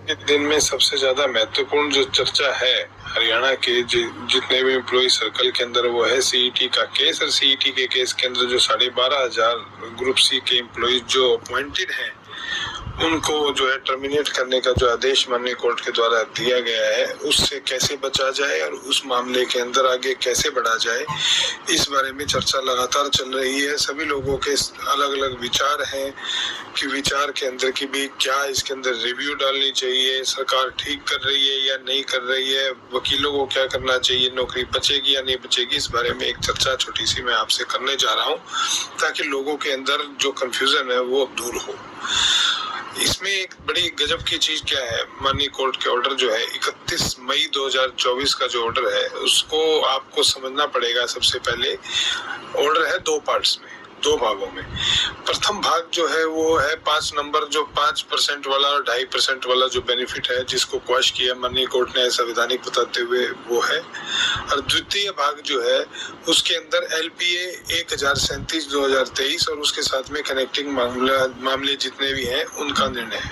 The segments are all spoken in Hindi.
के दिन में सबसे ज्यादा महत्वपूर्ण जो चर्चा है हरियाणा के जितने भी एम्प्लॉय सर्कल के अंदर वो है सीईटी का केस। और सीईटी के केस के अंदर जो 12,500 ग्रुप सी के एम्प्लॉय जो अपॉइंटेड हैं उनको जो है टर्मिनेट करने का जो आदेश माननीय कोर्ट के द्वारा दिया गया है उससे कैसे बचा जाए और उस मामले के अंदर आगे कैसे बढ़ा जाए, इस बारे में चर्चा लगातार चल रही है। सभी लोगों के अलग अलग विचार हैं कि विचार के अंदर की भी क्या इसके अंदर रिव्यू डालनी चाहिए, सरकार ठीक कर रही है या नहीं कर रही है, वकीलों को क्या करना चाहिए, नौकरी बचेगी या नहीं बचेगी, इस बारे में एक चर्चा छोटी सी मैं आपसे करने जा रहा हूँ ताकि लोगों के अंदर जो कंफ्यूजन है वो दूर हो। इसमें एक बड़ी गजब की चीज क्या है, माननीय कोर्ट के ऑर्डर जो है 31 मई 2024 का जो ऑर्डर है उसको आपको समझना पड़ेगा। सबसे पहले ऑर्डर है 2 पार्ट्स में, 2 भागों में। प्रथम भाग जो है वो है 5 नंबर जो 5% वाला और 2.5% वाला जो बेनिफिट है जिसको क्वैश किया माननीय कोर्ट ने संवैधानिक बताते हुए वो है। और द्वितीय भाग जो है उसके अंदर LPA 1037/2023 और उसके साथ में कनेक्टिंग मामले जितने भी हैं उनका निर्णय है।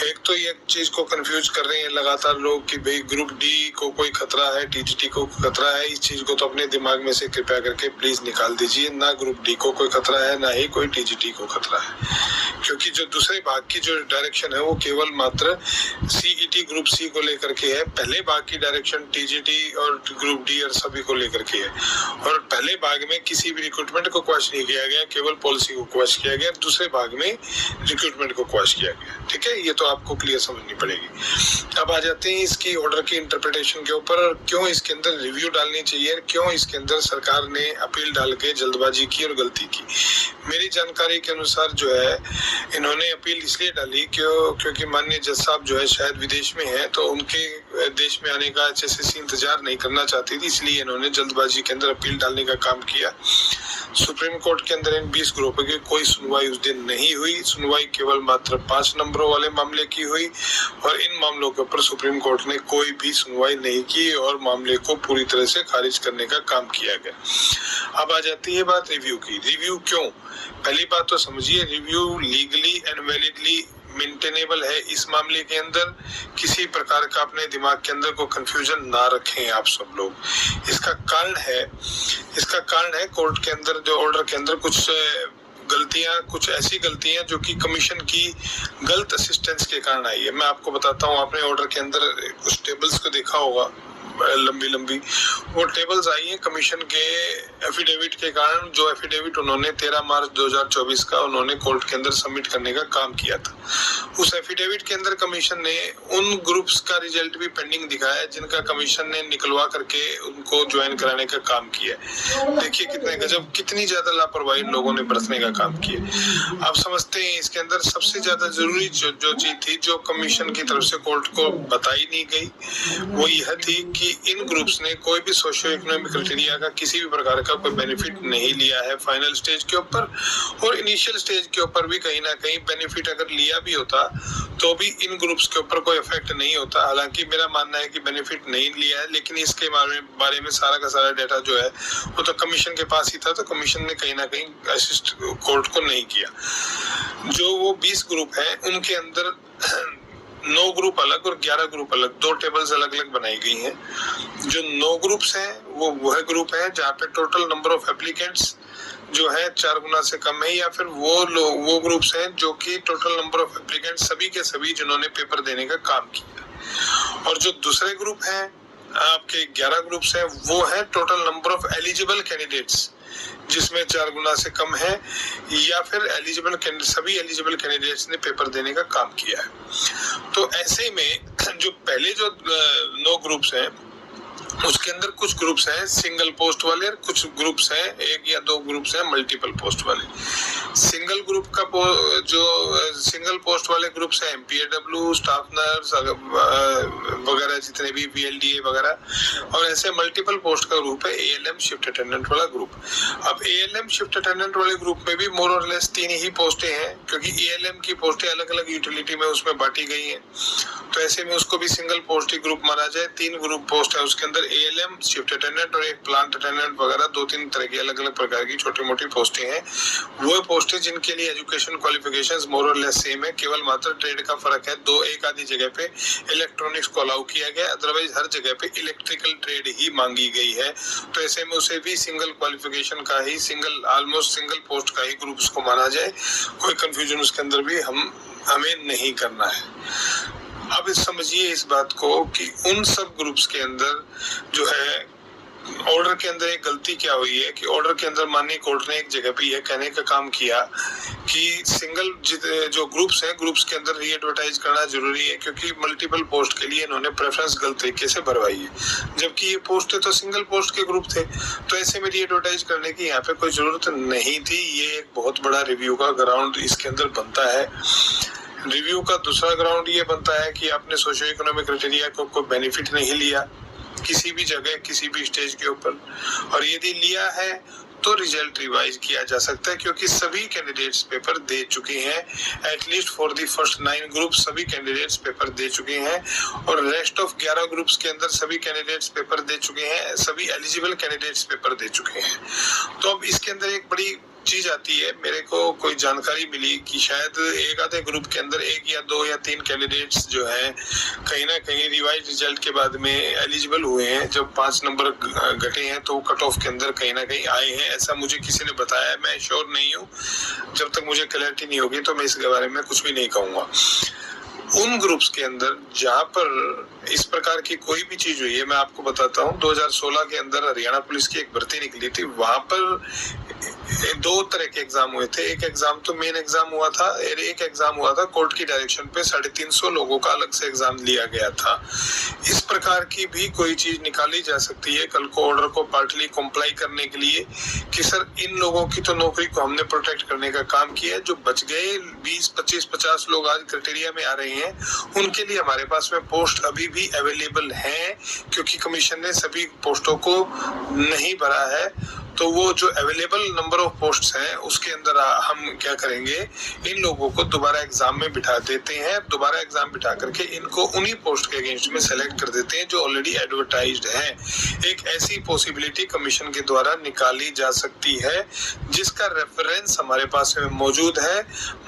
एक तो ये चीज को कंफ्यूज कर रहे हैं लगातार लोग कि भाई ग्रुप डी को कोई खतरा है, TGT को खतरा है। इस चीज को तो अपने दिमाग में से कृपया करके प्लीज निकाल दीजिए। ना ग्रुप डी को कोई खतरा है, ना ही कोई TGT को खतरा है, क्योंकि जो दूसरे भाग की जो डायरेक्शन है वो केवल मात्र CET ग्रुप सी को लेकर के है। पहले भाग की डायरेक्शन TGT और ग्रुप डी और सभी को लेकर के है। और पहले भाग में किसी भी रिक्रूटमेंट को क्वैश नहीं किया गया, केवल पॉलिसी को क्वैश किया गया। दूसरे भाग में रिक्रूटमेंट को क्वैश किया गया। ठीक है, ये तो आपको क्लियर समझनी पड़ेगी। अब आ जाते हैं इसकी ऑर्डर की इंटरप्रिटेशन के ऊपर और क्यों इसके अंदर रिव्यू डालनी चाहिए, क्यों इसके अंदर सरकार ने अपील डाल के जल्दबाजी की और गलती की। मेरी जानकारी के अनुसार जो है इन्होंने अपील इसलिए डाली क्योंकि माननीय जज साहब जो है शायद विदेश में है, तो उनके देश में आने का HSSC इंतजार नहीं करना चाहती थी, इसलिए इन्होंने जल्दबाजी के अंदर अपील डालने का काम किया। सुप्रीम कोर्ट के अंदर इन 20 ग्रुपों की कोई सुनवाई उस दिन नहीं हुई। सुनवाई केवल मात्र 5 नंबरों वाले मामले की हुई और इन मामलों के ऊपर सुप्रीम कोर्ट ने कोई भी सुनवाई नहीं की और मामले को पूरी तरह से खारिज करने का काम किया गया। अब आ जाती है बात रिव्यू की। रिव्यू क्यों? पहली बात तो समझिए, review legally and validly maintainable है। इस मामले के अंदर किसी प्रकार का अपने दिमाग के अंदर को कंफ्यूजन ना रखें आप सब लोग। इसका कारण है कोर्ट के अंदर जो ऑर्डर के अंदर कुछ ऐसी गलतियां जो कि कमीशन की गलत असिस्टेंस के कारण आई है। मैं आपको बताता हूं, आपने ऑर्डर के अंदर कुछ टेबल्स को देखा होगा, लंबी वो टेबल्स आई हैं कमीशन के एफिडेविट के कारण। जो एफिडेविट उन्होंने 13 मार्च 2024 का उन्होंने कोर्ट के अंदर सबमिट करने का काम किया था। उस एफिडेविट के अंदर कमीशन ने उन ग्रुप्स का रिजल्ट भी पेंडिंग दिखाया जिनका कमीशन ने निकलवा करके उनको ज्वाइन कराने का काम किया। देखिए कितने गजब, कितनी ज्यादा लापरवाही लोगों ने बरतने का काम किया। आप समझते हैं इसके अंदर सबसे ज्यादा जरूरी जो चीज थी जो कमीशन की तरफ से कोर्ट को बताई नहीं गई वो यह थी कि इन ग्रुप्स ने कोई भी सोशियो इकोनॉमिक क्राइटेरिया का किसी भी प्रकार का कोई बेनिफिट नहीं लिया है फाइनल स्टेज के ऊपर, और इनिशियल स्टेज के ऊपर भी कहीं ना कहीं बेनिफिट अगर लिया भी होता तो भी इन ग्रुप्स के ऊपर कोई इफेक्ट नहीं होता। हालांकि मेरा मानना है कि बेनिफिट नहीं लिया है, लेकिन इसके बारे में सारा का सारा डेटा जो है वो तो कमीशन के पास ही था, तो कमीशन ने कहीं ना कहीं असिस्ट कोर्ट को नहीं किया। जो वो 20 ग्रुप हैं उनके अंदर 9 ग्रुप अलग और 11 ग्रुप अलग, 2 टेबल्स अलग अलग बनाई गई हैं। जो 9 ग्रुप्स हैं वो वह ग्रुप है जहाँ पे टोटल नंबर ऑफ एप्लीकेंट्स जो है 4 गुना से कम है, या फिर वो ग्रुप्स हैं जो कि टोटल नंबर ऑफ एप्लीकेंट्स सभी के सभी जिन्होंने पेपर देने का काम किया। और जो दूसरे ग्रुप हैं आपके 11 ग्रुप्स हैं वो है total number of eligible candidates जिसमें 4 गुना से कम है, या फिर सभी एलिजिबल कैंडिडेट्स ने पेपर देने का काम किया है। तो ऐसे में जो पहले जो 9 ग्रुप्स हैं उसके अंदर कुछ ग्रुप्स हैं सिंगल पोस्ट वाले और कुछ ग्रुप्स हैं 1 या 2 ग्रुप्स हैं मल्टीपल पोस्ट वाले। सिंगल ग्रुप का जो सिंगल पोस्ट वाले ग्रुप्स हैं MPAW, स्टाफ नर्स वगैरह जितने भी VLDA वगैरह, और ऐसे मल्टीपल पोस्ट का ग्रुप है ALM शिफ्ट अटेंडेंट वाला ग्रुप। अब ALM शिफ्ट अटेंडेंट वाले ग्रुप में भी मोर और लेस 3 ही पोस्टें हैं, क्योंकि ALM की पोस्टें अलग अलग यूटिलिटी में उसमें बांटी गई हैं, तो ऐसे में उसको भी सिंगल पोस्ट ही ग्रुप माना जाए। 3 ग्रुप पोस्ट है उसके अंदर अंदर ALM, शिफ्ट अटेंडेंट और एक प्लांट अटेंडेंट वगैरह 2-3 तरह की अलग अलग प्रकार की छोटी मोटी पोस्टें हैं। वो पोस्टें जिनके लिए एजुकेशन क्वालिफिकेशंस मोर और लेस सेम है, केवल मात्र ट्रेड का फर्क है। एक आधी जगह पे इलेक्ट्रॉनिक्स को अलाउ किया गया, अदरवाइज हर जगह पे इलेक्ट्रिकल ट्रेड ही मांगी गई है। तो ऐसे में उसे भी सिंगल क्वालिफिकेशन का ही, ऑलमोस्ट सिंगल पोस्ट का ही ग्रुप उसको माना जाए। कोई कंफ्यूजन उसके अंदर भी हमें नहीं करना है। अब समझिए इस बात को कि उन सब ग्रुप्स के अंदर जो है ऑर्डर के अंदर एक गलती क्या हुई है कि ऑर्डर के अंदर माननीय कोर्ट ने एक जगह पे यह कहने का काम किया कि सिंगल जो ग्रुप्स हैं, ग्रुप्स के अंदर री एडवर्टाइज करना जरूरी है, क्योंकि मल्टीपल पोस्ट के लिए इन्होंने प्रेफरेंस गलत तरीके से भरवाई है, जबकि ये पोस्ट तो सिंगल पोस्ट के ग्रुप थे। तो ऐसे में री एडवर्टाइज करने की यहाँ पे कोई जरूरत नहीं थी। ये एक बहुत बड़ा रिव्यू का ग्राउंड इसके अंदर बनता है। रिव्यू का दूसरा ग्राउंड ये बनता है कि आपने सोशियो इकोनॉमिक क्राइटेरिया को कोई बेनिफिट नहीं लिया किसी भी जगह, किसी भी स्टेज के ऊपर, और यदि लिया है तो रिजल्ट रिवाइज किया जा सकता है, क्योंकि सभी कैंडिडेट्स पेपर दे चुके हैं। At least for the first 9 group सभी कैंडिडेट्स पेपर दे चुके हैं, और रेस्ट ऑफ 11 ग्रुप्स के अंदर सभी कैंडिडेट्स पेपर दे चुके हैं, सभी एलिजिबल कैंडिडेट्स पेपर दे चुके हैं। तो अब इसके अंदर एक बड़ी चीज आती है, मेरे को कोई जानकारी मिली कि शायद एक आधे ग्रुप के अंदर 1 या 2 या 3 कैंडिडेट्स जो हैं कहीं ना कहीं रिवाइज रिजल्ट के बाद में एलिजिबल हुए हैं। जब 5 नंबर घटे हैं तो कट ऑफ के अंदर कहीं ना कहीं आए हैं, ऐसा मुझे किसी ने बताया। मैं श्योर नहीं हूँ, जब तक मुझे क्लैरिटी नहीं होगी तो मैं इसके बारे में कुछ भी नहीं कहूँगा। उन ग्रुप्स के अंदर जहां पर इस प्रकार की कोई भी चीज हुई है, मैं आपको बताता हूँ 2016 के अंदर हरियाणा पुलिस की एक भर्ती निकली थी। वहां पर 2 तरह के एग्जाम हुए थे। एक एग्जाम तो मेन एग्जाम हुआ था, और एक एग्जाम हुआ था कोर्ट की डायरेक्शन पे 350 लोगों का अलग से एग्जाम लिया गया था। इस प्रकार की भी कोई चीज निकाली जा सकती है कल को ऑर्डर को पार्टली कॉम्प्लाई करने के लिए कि सर इन लोगों की तो नौकरी को हमने प्रोटेक्ट करने का काम किया है, जो बच गए 20, 25, 50 लोग आज क्राइटेरिया में आ रहे हैं, उनके लिए हमारे पास में पोस्ट अभी भी अवेलेबल है, क्योंकि कमीशन ने सभी पोस्टों को नहीं भरा है। तो वो जो अवेलेबल नंबर ऑफ पोस्ट्स हैं उसके अंदर हम क्या करेंगे, इन लोगों को दोबारा एग्जाम में बिठा देते हैं। दोबारा एग्जाम बिठा करके इनको उन्हीं पोस्ट के अगेंस्ट में सेलेक्ट कर देते हैं जो ऑलरेडी एडवर्टाइज्ड हैं। एक ऐसी पॉसिबिलिटी कमीशन के द्वारा निकाली जा सकती है, जिसका रेफरेंस हमारे पास में मौजूद है।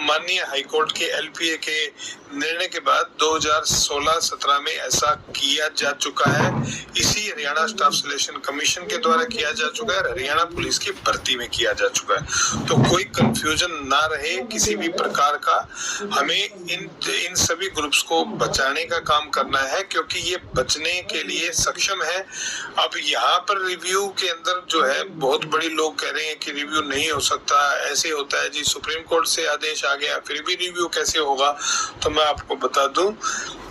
माननीय हाईकोर्ट के LPA के निर्णय के बाद 2016-17 में ऐसा किया जा चुका है। इसी हरियाणा स्टाफ सिलेक्शन कमीशन के द्वारा किया जा चुका है, हरियाणा पुलिस की भर्ती में किया जा चुका है। तो कोई कंफ्यूजन ना रहे किसी भी प्रकार का। हमें इन सभी ग्रुप्स को बचाने का काम करना है, क्योंकि ये बचने के लिए सक्षम है। अब यहाँ पर रिव्यू के अंदर जो है बहुत बड़ी लोग कह रहे हैं कि रिव्यू नहीं हो सकता, ऐसे होता है जी, सुप्रीम कोर्ट से आदेश आ गया फिर भी रिव्यू कैसे होगा। तो मैं आपको बता दूं,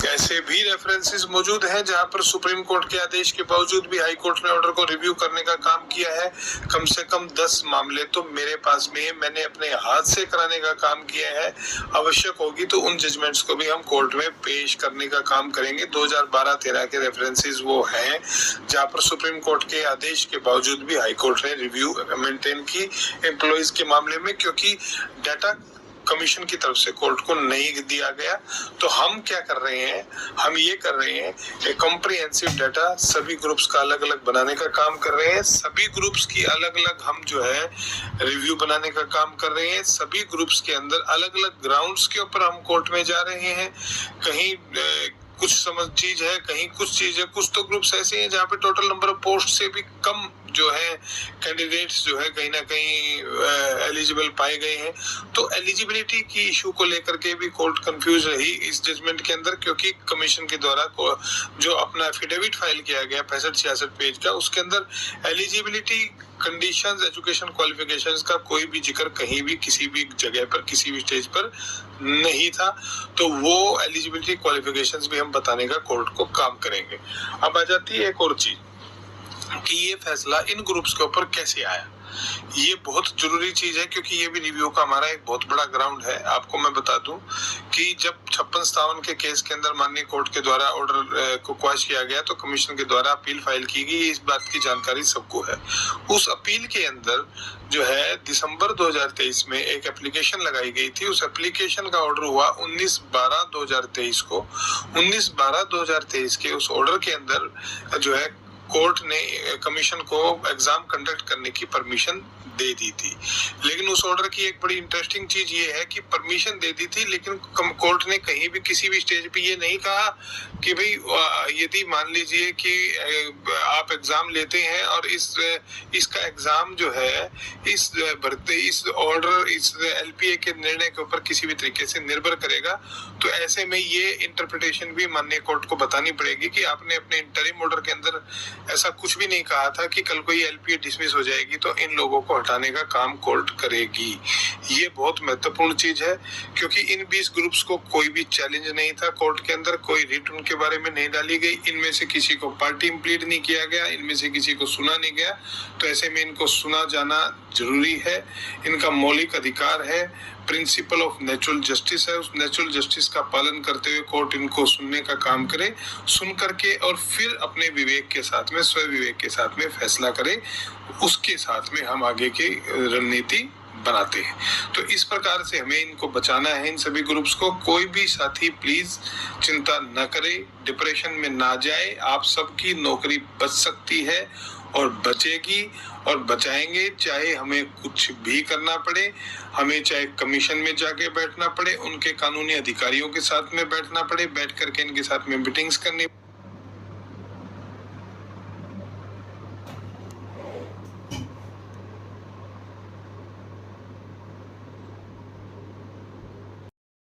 ऐसे भी रेफरेंसेस मौजूद हैं जहां पर सुप्रीम कोर्ट के आदेश के बावजूद भी हाई कोर्ट ने ऑर्डर को रिव्यू करने का काम किया है। कम से कम 10 मामले तो मेरे पास में, मैंने अपने हाथ से कराने का काम किया है। आवश्यक होगी तो उन जजमेंट्स को भी हम कोर्ट में पेश करने का काम करेंगे। 2012-13 के रेफरेंसेस वो हैं जहां पर सुप्रीम कोर्ट के आदेश के बावजूद भी हाई कोर्ट ने रिव्यू मेंटेन की एम्प्लॉइज के मामले में, क्योंकि डाटा कमीशन की तरफ से कोर्ट को नहीं दिया गया। तो हम क्या कर रहे हैं, हम ये कर रहे हैं एक कॉम्प्रिहेंसिव डाटा सभी ग्रुप्स का अलग अलग बनाने का काम कर रहे हैं। सभी ग्रुप्स की अलग अलग हम जो है रिव्यू बनाने का काम कर रहे हैं। सभी ग्रुप्स के अंदर अलग अलग ग्राउंड्स के ऊपर हम कोर्ट में जा रहे हैं। कहीं कुछ समझ चीज है, कहीं कुछ चीज है। कुछ तो ग्रुप्स ऐसे हैं जहाँ पे टोटल नंबर ऑफ पोस्ट से भी कम जो है कैंडिडेट्स जो है कहीं ना कहीं एलिजिबल पाए गए हैं। तो एलिजिबिलिटी की इशू को लेकर के भी कोर्ट कंफ्यूज रही इस जजमेंट के अंदर, क्योंकि कमीशन के द्वारा जो अपना एफिडेविट फाइल किया गया 65-66 पेज का, उसके अंदर एलिजिबिलिटी कंडीशंस, एजुकेशन क्वालिफिकेशंस का कोई भी जिक्र कहीं भी किसी भी जगह पर किसी भी स्टेज पर नहीं था। तो वो एलिजिबिलिटी क्वालिफिकेशंस भी हम बताने का कोर्ट को काम करेंगे। अब आ जाती है एक और चीज कि ये फैसला इन ग्रुप्स के ऊपर कैसे आया। ये बहुत जरूरी चीज है, क्योंकि ये भी रिव्यू का हमारा एक बहुत बड़ा ग्राउंड है। आपको मैं बता दूं कि जब 56-57 के केस के अंदर माननीय कोर्ट के द्वारा ऑर्डर को क्वैश किया गया तो कमीशन के द्वारा अपील फाइल की गई, इस बात की जानकारी सबको है। उस अपील के अंदर जो है दिसंबर 2023 में एक एप्लीकेशन लगाई गई थी। उस एप्लीकेशन का ऑर्डर हुआ 19/12/2023 को। 19/12/2023 के उस ऑर्डर के अंदर जो है कोर्ट ने कमीशन को एग्जाम कंडक्ट करने की परमिशन दे दी थी। लेकिन उस ऑर्डर की एक बड़ी इंटरेस्टिंग चीज ये है कि परमिशन दे दी थी, लेकिन कोर्ट ने कहीं भी किसी भी स्टेज पे ये नहीं कहा कि भाई यदि मान लीजिए कि आप एग्जाम लेते हैं और इसका एग्जाम जो है इस ऑर्डर इस एलपीए के निर्णय के ऊपर किसी भी तरीके से निर्भर करेगा, तो ऐसे में ये इंटरप्रिटेशन भी माननीय कोर्ट को बतानी पड़ेगी कि आपने अपने इंटरिम ऑर्डर के अंदर ऐसा कुछ भी नहीं कहा था कि कल को ये एलपीए डिसमिस हो जाएगी तो इन लोगों को हटाने का काम कोर्ट करेगी। ये बहुत महत्वपूर्ण चीज है, क्योंकि इन 20 ग्रुप्स को कोई भी चैलेंज नहीं था कोर्ट के अंदर, कोई रिट उनके बारे में नहीं डाली गई, इनमें से किसी को पार्टी इंप्लीड नहीं किया गया, इनमें से किसी को सुना नहीं गया। तो ऐसे में इनको सुना जाना जरूरी है, इनका मौलिक अधिकार है, प्रिंसिपल ऑफ नेचुरल जस्टिस है। उस नेचुरल जस्टिस का पालन करते हुए कोर्ट इनको सुनने का काम करे, सुन करके और फिर अपने विवेक के साथ में, स्व विवेक के साथ में फैसला करे, उसके साथ में हम आगे की रणनीति बनाते हैं। तो इस प्रकार से हमें इनको बचाना है, इन सभी ग्रुप्स को। कोई भी साथी प्लीज चिंता न करे, डिप्रेशन में ना जाए, आप सबकी नौकरी बच सकती है और बचेगी और बचाएंगे, चाहे हमें कुछ भी करना पड़े, हमें चाहे कमीशन में जाके बैठना पड़े, उनके कानूनी अधिकारियों के साथ में बैठना पड़े, बैठ करके इनके साथ में मीटिंग्स करनी